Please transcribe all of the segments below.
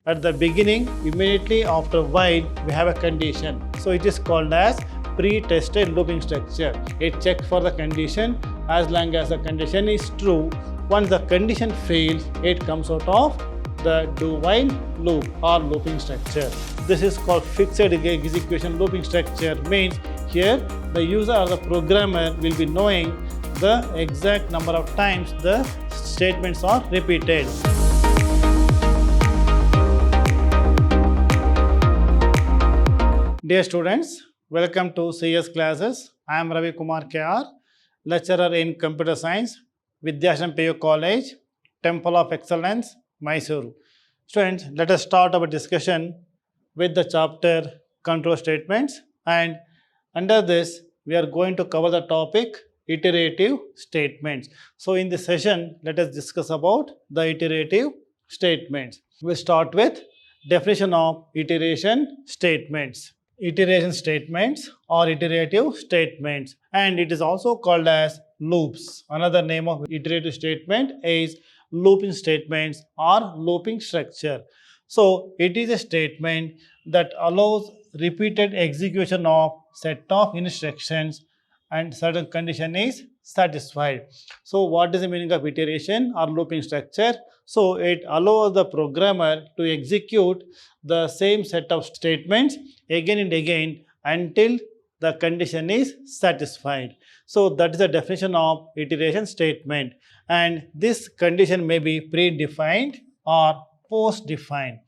at the beginning, immediately after while, we have a condition. So it is called as pre-tested looping structure. It checks for the condition. As long as the condition is true, once the condition fails, it comes out of the do-while loop or looping structure. This is called fixed execution looping structure. Means here the user or the programmer will be knowing the exact number of times the statements are repeated. Dear students, welcome to CS classes. I am Ravi Kumar KR, lecturer in computer science, Vidhyaashram PU College, Temple of Excellence, Mysuru. Students, let us start our discussion with the chapter control statements, and under this we are going to cover the topic iterative statements. So in this session, let us discuss about the iterative statements. We'll start with definition of iteration statements. Iteration statements or iterative statements, and it is also called as loops. Another name of iterative statement is looping statements or looping structure. So it is a statement that allows repeated execution of set of instructions and certain condition is satisfied. So what is the meaning of iteration or looping structure? So it allows the programmer to execute the same set of statements again and again until the condition is satisfied. So that is the definition of iteration statement, and this condition may be predefined or post-defined.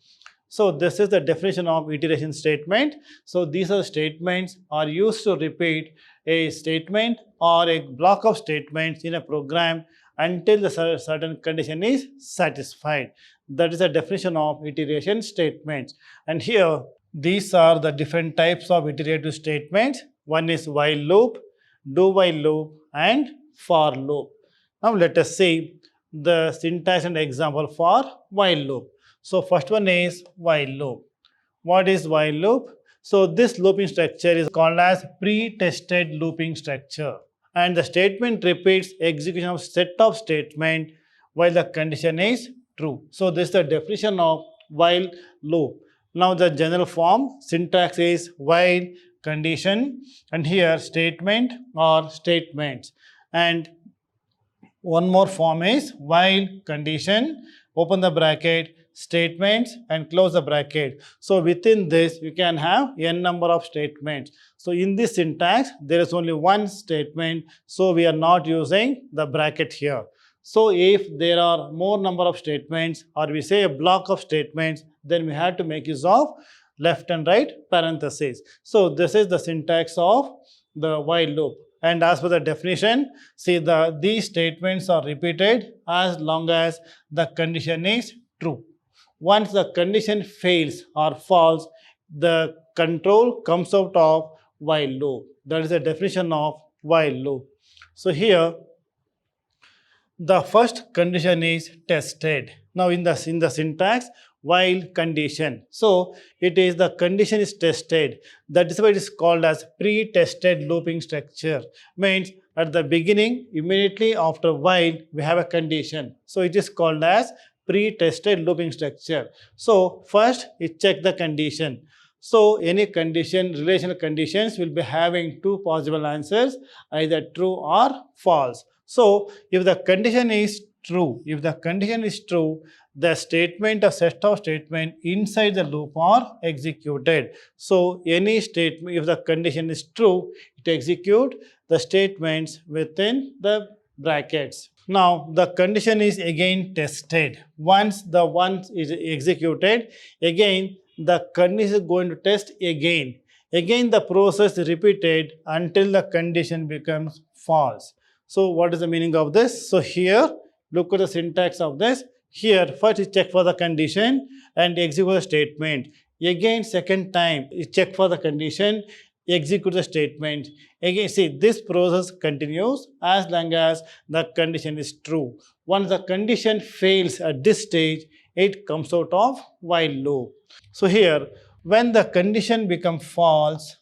So this is the definition of iteration statement. So these are statements are used to repeat a statement or a block of statements in a program until the certain condition is satisfied. That is the definition of iteration statements. And here these are the different types of iterative statements. One is while loop, do while loop, and for loop. Now let us see the syntax and example for while loop. So first one is while loop. What is while loop? So this looping structure is called as pre-tested looping structure, and the statement repeats execution of set of statement while the condition is true. So this is the definition of while loop. Now the general form syntax is while condition, and here statement or statements, and one more form is while condition, open the bracket, statements, and close the bracket. So within this you can have n number of statements. So in this syntax there is only one statement, so we are not using the bracket here. So if there are more number of statements, or we say a block of statements, then we have to make use of left and right parentheses. So this is the syntax of the while loop. And as per the definition, see these statements are repeated as long as the condition is true. Once the condition fails or false, the control comes out of while loop. That is the definition of while loop. So here the first condition is tested. Now in the syntax, while condition. So it is the condition is tested. That is why it is called as pre-tested looping structure. Means at the beginning, immediately after while, we have a condition. So it is called as pre-tested looping structure. So first it check the condition. So any condition, relational conditions will be having two possible answers, either true or false. So if the condition is true, the statement or set of statement inside the loop are executed. So any statement, if the condition is true, it execute the statements within the brackets. Now the condition is again tested. Once the one is executed, again the condition is going to test again. Again the process is repeated until the condition becomes false. So what is the meaning of this? So here, look at the syntax of this. Here, first you check for the condition and execute the statement. Again, second time, you check for the condition, execute the statement. Again, see, this process continues as long as the condition is true. Once the condition fails at this stage, it comes out of while loop. So here, when the condition becomes false,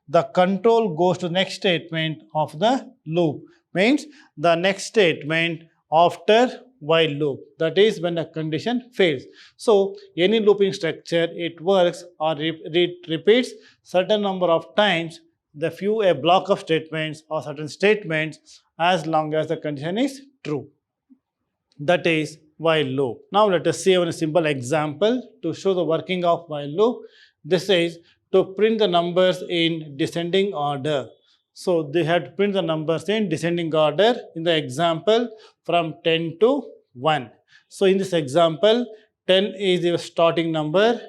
the control goes to the next statement of the loop. Means the next statement after while loop. That is when a condition fails. So any looping structure, it works or it repeats certain number of times a block of statements or certain statements as long as the condition is true. That is while loop. Now let us see a simple example to show the working of while loop. This is to print the numbers in descending order. So they had to print the numbers in descending order in the example from 10 to 1. So in this example, 10 is your starting number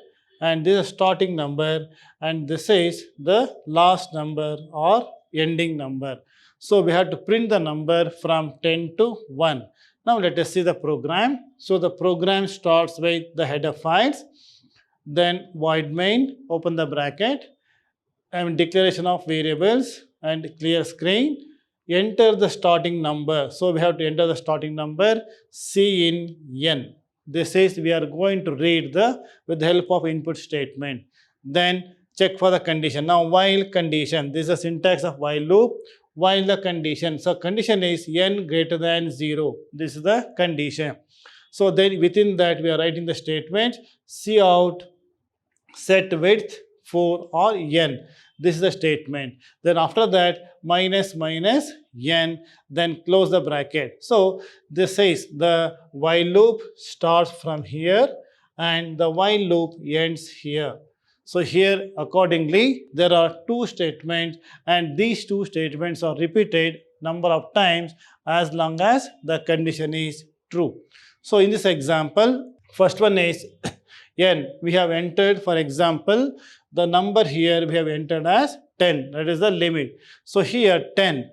and this is a starting number and this is the last number or ending number. So we have to print the number from 10 to 1. Now let us see the program. So the program starts with the header files, then void main, open the bracket, and declaration of variables and clear screen. Enter the starting number. So we have to enter the starting number C in N. This is we are going to read with the help of input statement. Then check for the condition. Now while condition, this is the syntax of while loop. While the condition, so condition is n greater than 0. This is the condition. So then within that we are writing the statement cout set width for or n. This is the statement. Then after that minus n, then close the bracket. So this is the while loop starts from here and the while loop ends here. So here accordingly there are two statements and these two statements are repeated number of times as long as the condition is true. So in this example, first one is n. We have entered, for example, the number here we have entered as 10. That is the limit. So here 10.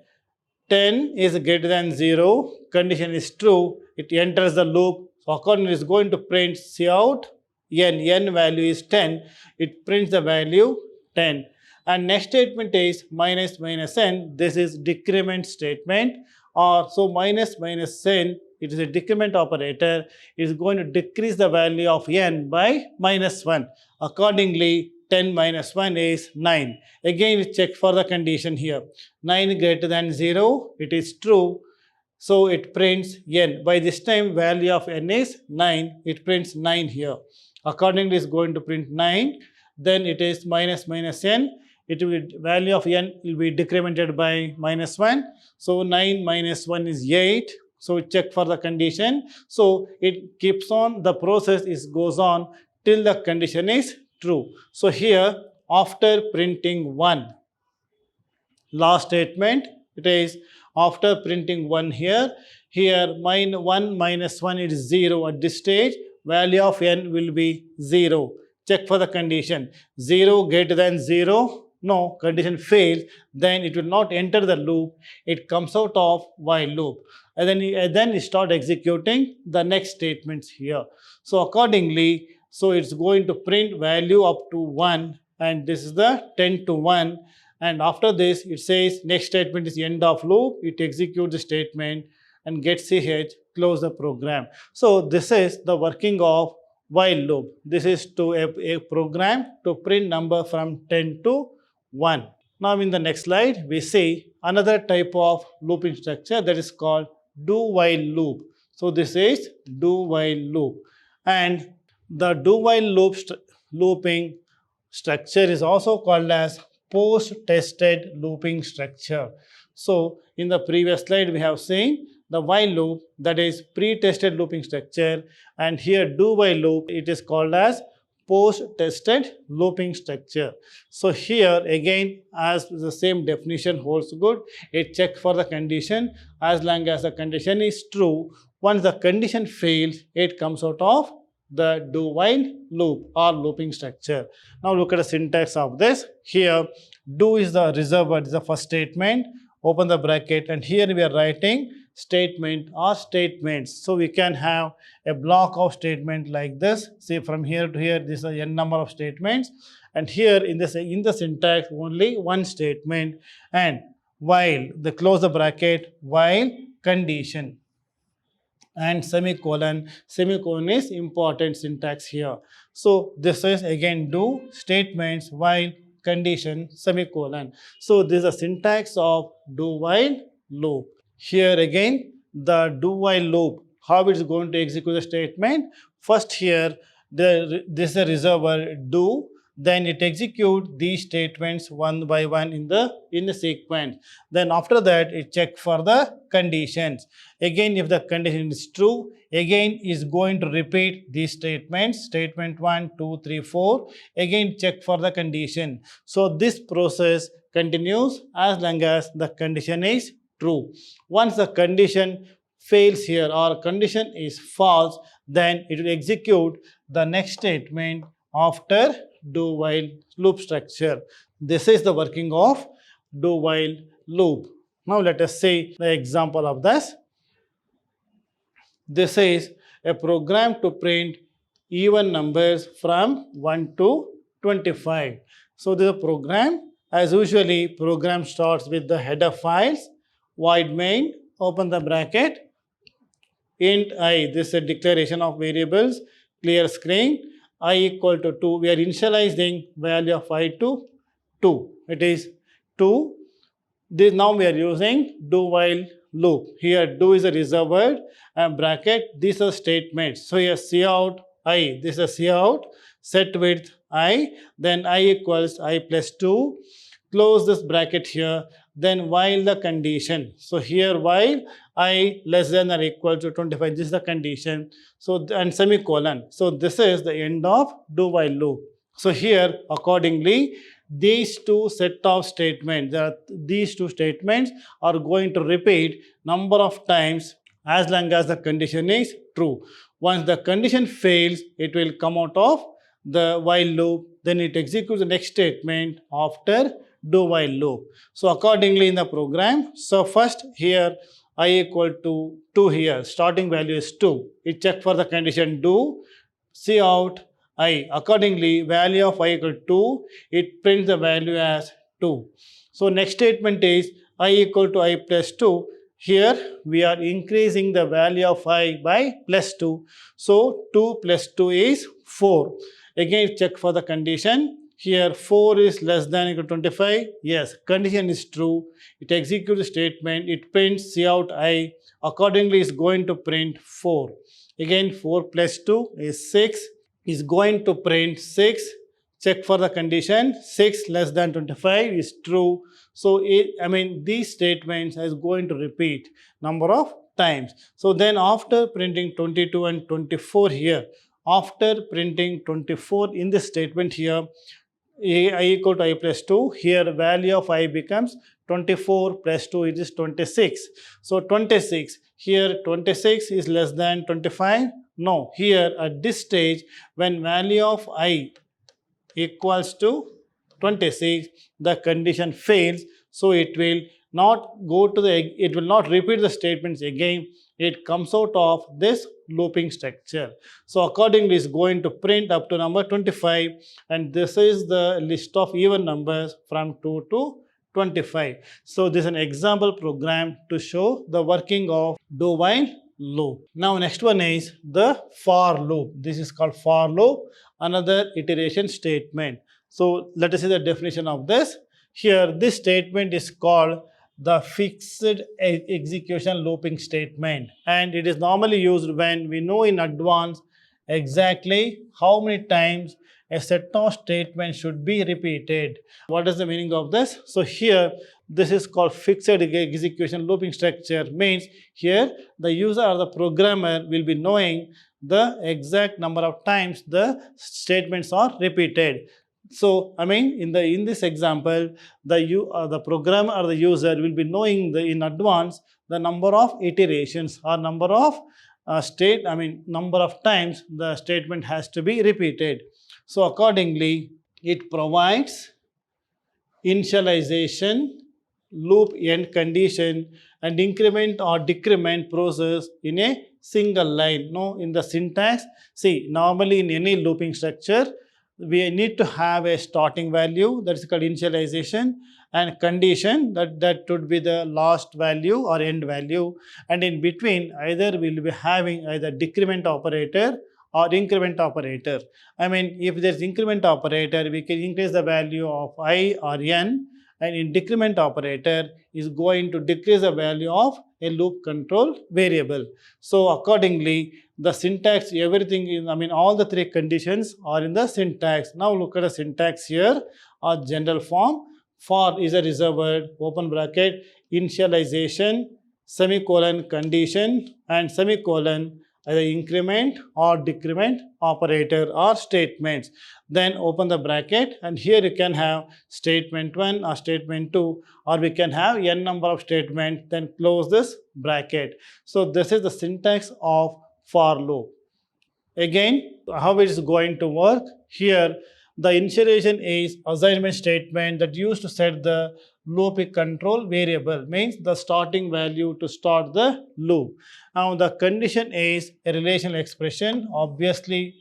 10 is greater than 0. Condition is true. It enters the loop. So accordingly it is going to print cout n value is 10. It prints the value 10. And next statement is minus n. This is decrement statement. Or so minus n, it is a decrement operator. It is going to decrease the value of n by minus 1. Accordingly, 10 minus 1 is 9. Again, check for the condition here. 9 greater than 0, it is true. So it prints n. By this time, value of n is 9. It prints 9 here. Accordingly, it's going to print 9. Then it is minus n. It will value of n will be decremented by minus 1. So 9 minus 1 is 8. So check for the condition. So it keeps on, the process goes on till the condition is true. So here after printing 1, last statement, it is after printing 1 here 1 minus 1 is 0 at this stage, value of n will be 0. Check for the condition. 0 greater than 0. No, condition fails, then it will not enter the loop. It comes out of while loop. And then you start executing the next statements here. So accordingly, so it's going to print value up to 1 and this is the 10 to 1. And after this, it says next statement is end of loop. It executes the statement and gets ch, close the program. So this is the working of while loop. This is to a program to print number from 10 to 1. Now in the next slide, we see another type of looping structure that is called do-while loop. So this is do-while loop. And the do-while looping structure is also called as post-tested looping structure. So in the previous slide, we have seen the while loop, that is pre-tested looping structure, and here do-while loop, it is called as post-tested looping structure. So here again, as the same definition holds good, it checks for the condition. As long as the condition is true, once the condition fails, it comes out of the do-while loop or looping structure. Now look at the syntax of this. Here do is the reserved word, is the first statement, open the bracket, and here we are writing statement or statements. So we can have a block of statement like this. Say from here to here, this is a n number of statements, and here in the syntax only one statement, and while the close the bracket, while condition, and semicolon. Semicolon is important syntax here. So this is again do statements while condition semicolon. So this is a syntax of do while loop. Here again the do while loop how it's going to execute the statement. First here, this is a reservoir do, then it execute these statements one by one in the sequence. Then after that, it check for the conditions. Again, if the condition is true, again is going to repeat these statements, statement 1, 2, 3, 4, again check for the condition. So this process continues as long as the condition is true. Once the condition fails here or condition is false, then it will execute the next statement after do while loop structure. This is the working of do while loop. Now let us see the example of this. This is a program to print even numbers from 1 to 25. So this is a program. As usually, program starts with the header files, void main, open the bracket, int I, this is a declaration of variables, clear screen, I equal to 2. We are initializing value of I to 2. It is 2. This now we are using do while loop. Here do is a reserved word and bracket. These are statements. So here cout I. This is cout. Set width I. Then I equals I plus 2. Close this bracket here. Then while the condition. So here while I less than or equal to 25. This is the condition. So and semicolon. So this is the end of do while loop. So here accordingly, these two set of statements, these two statements are going to repeat number of times as long as the condition is true. Once the condition fails, it will come out of the while loop. Then it executes the next statement after do while loop. So accordingly in the program, so first here I equal to 2 here, starting value is 2. It check for the condition do, cout I. Accordingly, value of I equal to 2, it prints the value as 2. So next statement is I equal to I plus 2. Here we are increasing the value of I by plus 2. So 2 plus 2 is 4. Again check for the condition. Here 4 is less than or equal to 25. Yes, condition is true. It executes the statement. It prints cout I. Accordingly, is going to print 4. Again 4 plus 2 is 6. Is going to print 6. Check for the condition. 6 less than 25 is true. So these statements is going to repeat number of times. So then after printing 22 and 24 here, after printing 24 in this statement here, I equal to I plus 2, here value of I becomes 24 plus 2, it is 26. So 26, here 26 is less than 25. No, here at this stage, when value of I equals to 26, the condition fails. So it will not go to it will not repeat the statements again. It comes out of this looping structure. So accordingly, it's going to print up to number 25, and this is the list of even numbers from 2 to 25. So this is an example program to show the working of do while loop. Now next one is the for loop. This is called for loop, another iteration statement. So let us see the definition of this. Here this statement is called the fixed execution looping statement, and it is normally used when we know in advance exactly how many times a set of statements should be repeated. What is the meaning of this? So here this is called fixed execution looping structure. Means here the user or the programmer will be knowing the exact number of times the statements are repeated. So in this example, the programmer or the user will be knowing in advance the number of iterations or number of number of times the statement has to be repeated. So accordingly, it provides initialization, loop end condition, and increment or decrement process in a single line. No, in the syntax, see, normally in any looping structure, we need to have a starting value, that is called initialization, and condition, that would be the last value or end value, and in between either we will be having either decrement operator or increment operator. If there is increment operator, we can increase the value of I or n, and in decrement operator is going to decrease the value of a loop control variable. So accordingly, the syntax, everything is, all the three conditions are in the syntax. Now look at the syntax here, or general form. For is a reserved word, open bracket, initialization, semicolon, condition, and semicolon, either increment or decrement operator or statements. Then open the bracket, and here you can have statement 1 or statement 2, or we can have n number of statements, then close this bracket. So this is the syntax of for loop. Again, how it is going to work here, the initialization is assignment statement that used to set the loop control variable, means the starting value to start the loop. Now the condition is a relational expression. Obviously,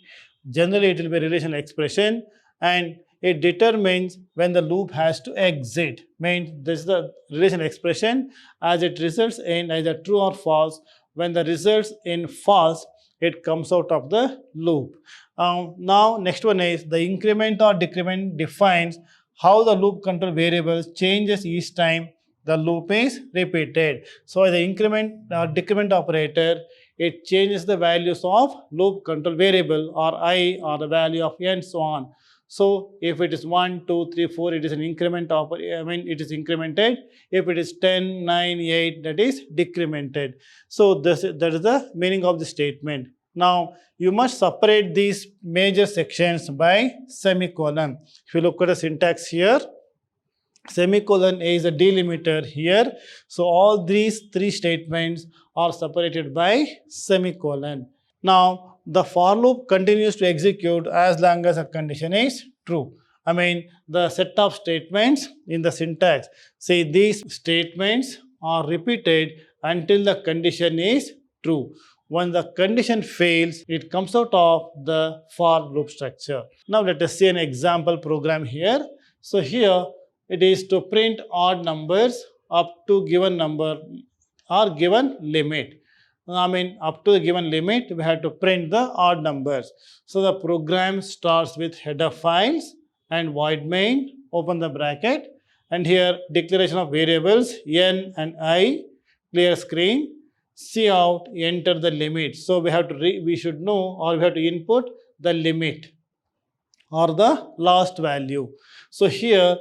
generally it will be a relational expression, and it determines when the loop has to exit. Means this is the relational expression as it results in either true or false. When the results in false, it comes out of the loop. Now next one is the increment or decrement defines how the loop control variables changes each time the loop is repeated. So the increment or decrement operator, it changes the values of loop control variable, or I, or the value of n, so on. So if it is 1, 2, 3, 4, it is an increment it is incremented. If it is 10, 9, 8, that is decremented. So that is the meaning of the statement. Now you must separate these major sections by semicolon. If you look at the syntax here, semicolon is a delimiter here. So all these three statements are separated by semicolon. Now the for loop continues to execute as long as a condition is true. The set of statements in the syntax, say these statements are repeated until the condition is true. When the condition fails, it comes out of the for loop structure. Now let us see an example program here. So here it is to print odd numbers up to given number or given limit. Up to the given limit, we have to print the odd numbers. So the program starts with header files and void main, open the bracket, and here declaration of variables n and I, clear screen, cout, enter the limit. So we have to we should know, or we have to input the limit or the last value. So here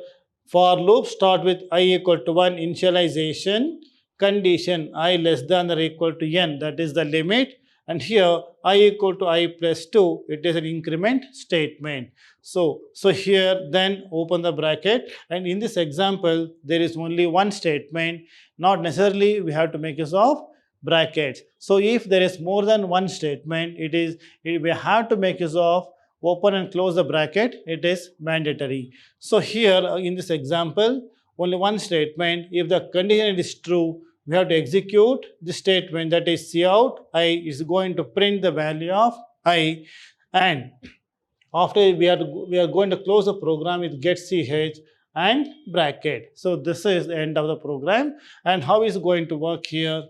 for loop start with I equal to 1, initialization, condition I less than or equal to n, that is the limit, and here I equal to I plus 2, it is an increment statement. So here then open the bracket, and in this example there is only one statement, not necessarily we have to make use of brackets. So if there is more than one statement, we have to make use of open and close the bracket, it is mandatory. So here in this example, only one statement. If the condition is true, we have to execute the statement, that is cout I is going to print the value of I, and after we are going to close the program with get ch and bracket. So this is the end of the program. And how is it going to work here?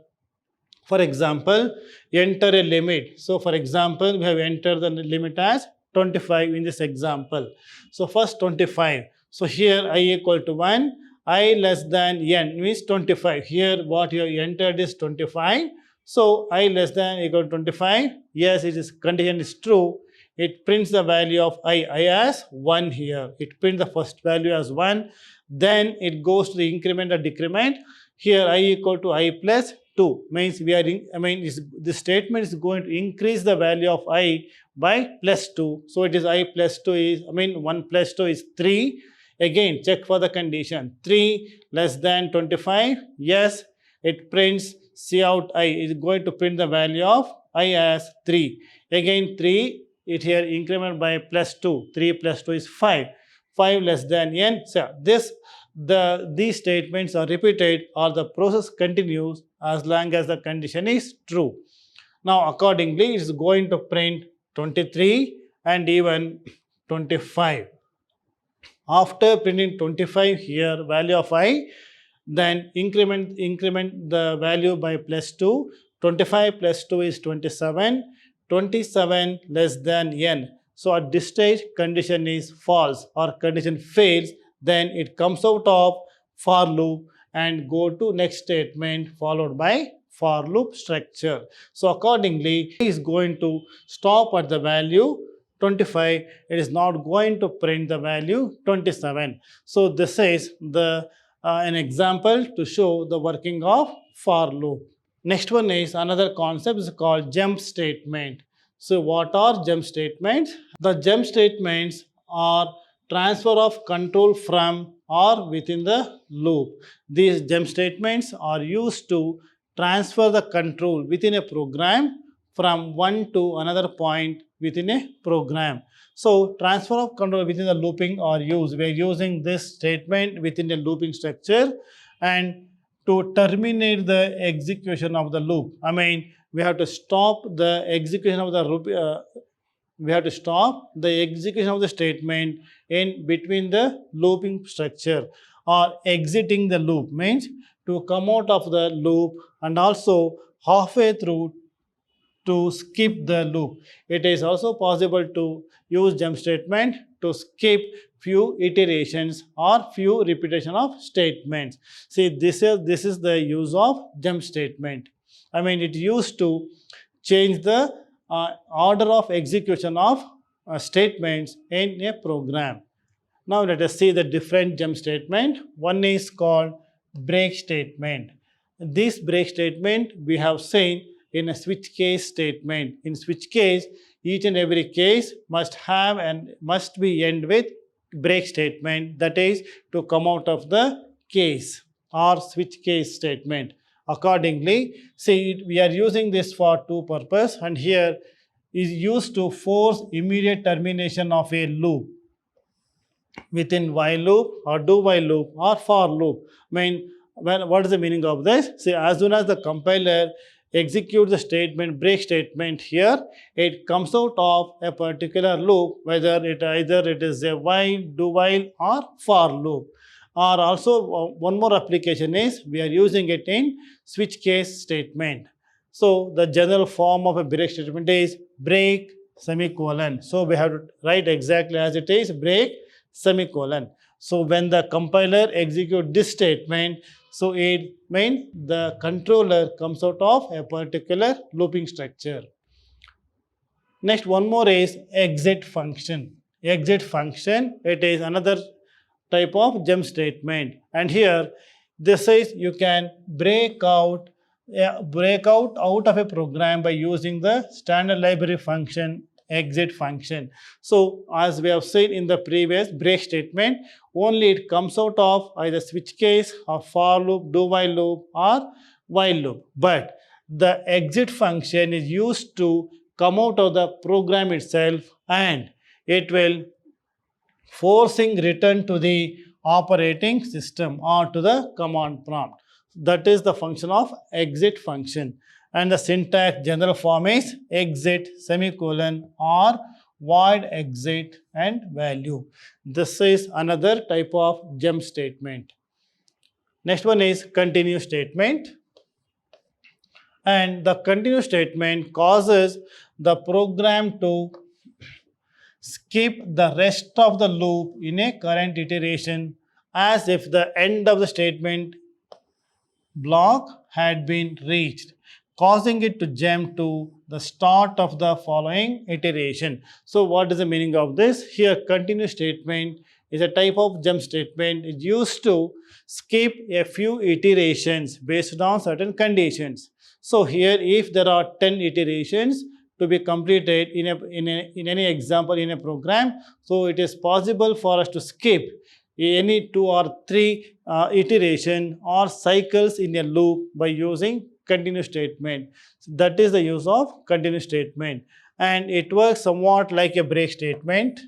For example, enter a limit. So for example, we have entered the limit as 25 in this example. So first 25. So here I equal to 1, I less than n means 25. Here what you have entered is 25. So I less than equal to 25. Yes, it is condition is true. It prints the value of I as 1 here. It prints the first value as 1. Then it goes to the increment or decrement. Here I equal to I plus 2 means this statement is going to increase the value of I by plus 2. So it is I plus 2 is 1 plus 2 is 3. Again check for the condition, 3 less than 25. Yes, it prints cout I is going to print the value of I as 3. Again 3, it here increment by plus 2. 3 plus 2 is 5. 5 less than n. So these statements are repeated or the process continues as long as the condition is true. Now accordingly, it is going to print 23 and even 25. After printing 25 here, value of I, then increment the value by plus 2. 25 plus 2 is 27. 27 less than n. So at this stage, condition is false or condition fails. Then it comes out of for loop and go to next statement followed by for loop structure. So accordingly, it is going to stop at the value 25. It is not going to print the value 27. So this is the an example to show the working of for loop. Next one is another concept is called jump statement. So what are jump statements? The jump statements are transfer of control from or within the loop. These jump statements are used to transfer the control within a program from one to another point within a program. So transfer of control within the looping are used. We are using this statement within a looping structure and to terminate the execution of the loop. I mean, we have to stop the execution of the loop. We have to stop the execution of the statement in between the looping structure, or exiting the loop means to come out of the loop and also halfway through to skip the loop. It is also possible to use jump statement to skip few iterations or few repetition of statements. See, this is the use of jump statement. I mean, it used to change the order of execution of statements in a program. Now let us see the different jump statement. One is called break statement. This break statement we have seen in a switch case statement. In switch case, each and every case must have and must be end with break statement, that is to come out of the case or switch case statement. Accordingly, see, we are using this for two purposes, and here is used to force immediate termination of a loop within while loop or do while loop or for loop. I mean, what is the meaning of this? See, as soon as the compiler executes the statement, break statement here, it comes out of a particular loop, whether it is a while, do while or for loop. Or also one more application is we are using it in switch case statement. So the general form of a break statement is break semicolon. So we have to write exactly as it is, break semicolon. So when the compiler executes this statement, so it means the controller comes out of a particular looping structure. Next, one more is exit function. Exit function, it is another type of jump statement, and here this is you can break out of a program by using the standard library function exit function. So as we have seen in the previous break statement, only it comes out of either switch case or for loop, do while loop or while loop, but the exit function is used to come out of the program itself, and it will forcing return to the operating system or to the command prompt. That is the function of exit function, and the syntax general form is exit semicolon or void exit and value. This is another type of jump statement. Next one is continue statement, and the continue statement causes the program to skip the rest of the loop in a current iteration as if the end of the statement block had been reached, causing it to jump to the start of the following iteration. So what is the meaning of this? Here continue statement is a type of jump statement. It used to skip a few iterations based on certain conditions. So here if there are 10 iterations to be completed in any example in a program, so it is possible for us to skip any 2 or 3 iteration or cycles in a loop by using continue statement. So that is the use of continue statement, and it works somewhat like a break statement.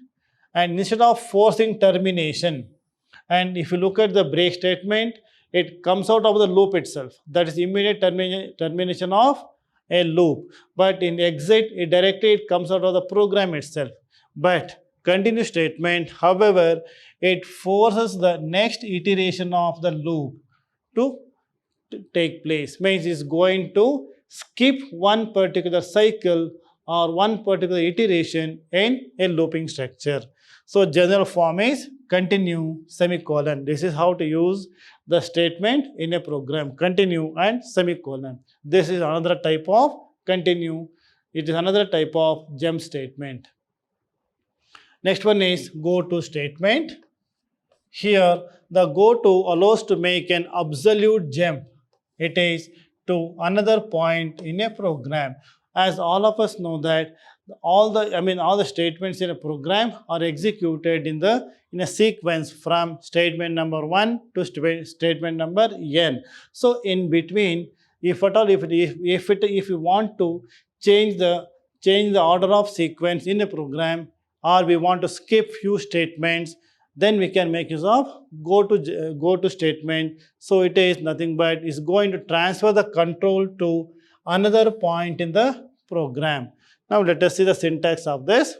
And instead of forcing termination, and if you look at the break statement, it comes out of the loop itself, that is immediate termination of a loop, but in exit it directly comes out of the program itself. But continue statement, however, it forces the next iteration of the loop to take place, means it's going to skip one particular cycle or one particular iteration in a looping structure. So general form is continue semicolon. This is how to use the statement in a program. Continue and semicolon. This is another type of continue. It is another type of gem statement. Next one is go to statement. Here the go to allows to make an absolute jump. It is to another point in a program. As all of us know that all the statements in a program are executed in a sequence from statement number 1 to statement number n. So in between, if you want to change the order of sequence in a program, or we want to skip few statements, then we can make use of go to statement. So it is nothing but is going to transfer the control to another point in the program. Now let us see the syntax of this.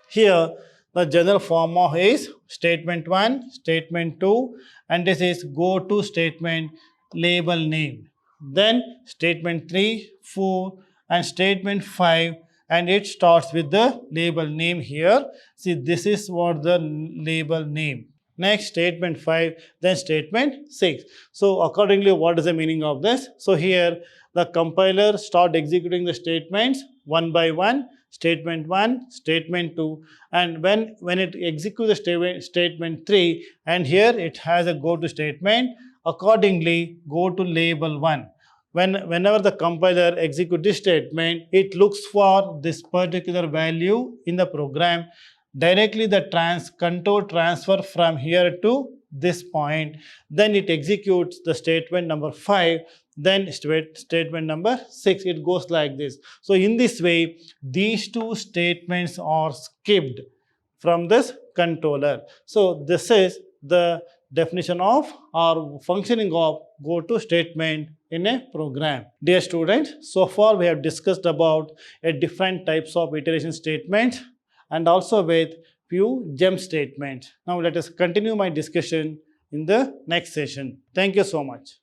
Here the general form of is statement 1, statement 2, and this is go to statement label name. Then statement 3, 4, and statement 5, and it starts with the label name here. See, this is what the label name. Next, statement 5, then statement 6. So accordingly, what is the meaning of this? So here the compiler start executing the statements one by one. Statement 1, statement 2, and when it executes the statement 3, and here it has a go to statement, accordingly go to label 1. Whenever the compiler executes this statement, it looks for this particular value in the program. Directly the control transfer from here to this point. Then it executes the statement number 5. Then statement number 6. It goes like this. So in this way, these two statements are skipped from this controller. So this is the definition of or functioning of go to statement in a program. Dear students, so far we have discussed about different types of iteration statements and also with few gem statements. Now let us continue my discussion in the next session. Thank you so much.